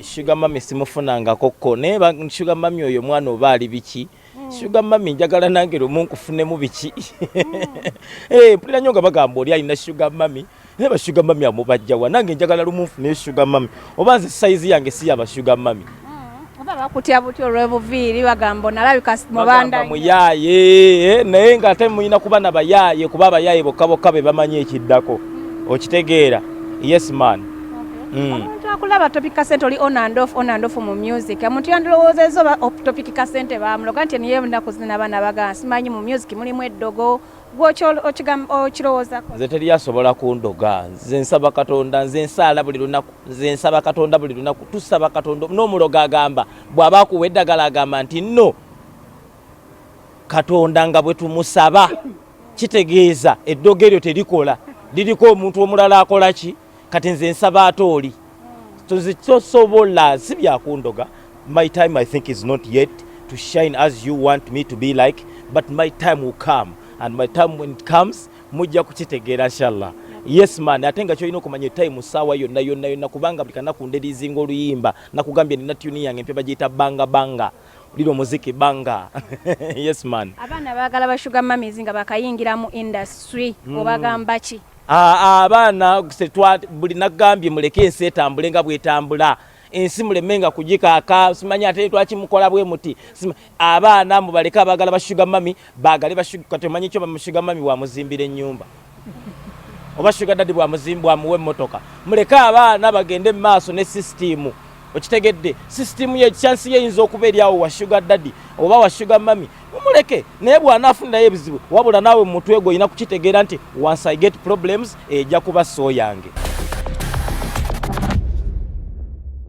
sugar mami simufunangako ko naye sugar mami oyo mwana oba ali biki sugar mami njagala nange lumu nkufunemu biki mpulira nnyo nga bagamba oli alina sugar mami naye sugar mami amubajjawa nange njagala lumu nfune sugar mami oba nze size yange si yaba sugar mami oba bakutya butyo olw'obuviiri bagamba nalabika mubanda muyaye naye ng'ate muyina kuba nabayaaye kuba abayaaye bokka be bamanyi ekiddako okitegeera yes man omuntu akulaba Topic Kasente oli on and off mu music omuntu yandilowoozeeza oba Topic Kasente bamuloga nti niye ennaku zino abaana bagamba simanyi mu music mulimu eddogo okirowoozako nze teri asobola kundoga nze nsaba Katonda nze nsaala buli lunaku nze nsaba Katonda buli lunaku tusaba Katonda n'omuloga agamba bw'aba akuwa eddagala agamba nti nno Katonda nga bwe tumusaba kitegeeza eddogo eryo terikola liriko omuntu omulala akola ki kati nze nsaba ate oli tosobola si byakundoga. My time I think is not yet to shine as you want me to be like, but my time will come, and my time when it comes mujja kukitegeera inshallah. Yes man, ate nga kyolina okumanya time sawa yonna kubanga buli kanaku nderizinga oluyimba nakugambye nina tune yange empya bagiyita banga lilo muziki banga yes man. Abaana baagala ba sugar mummies nga bakayingira mu industry obagamba ki? Abaana buli nagambye muleke ensi etambule nga bwetambula ensi mulemenga kugikaaka simanyi ate twakimukola bwe muti abaana mubaleka abagala ba sugar mummy bagale ba sugar kati manyi kyo ba sugar mummy wa muzimbire ennyumba oba sugar daddy bwa muzimbwa muwe motoka muleka abaana bagende maaso ne system okitegedde system ye chance ye inzo okubeera awo wa sugar daddy oba wa sugar mummy muleke naye bwana afunda ebizibu wabula nawe mutwe gwo ina kukitegeera nti once I get problems ejja kuba so yange.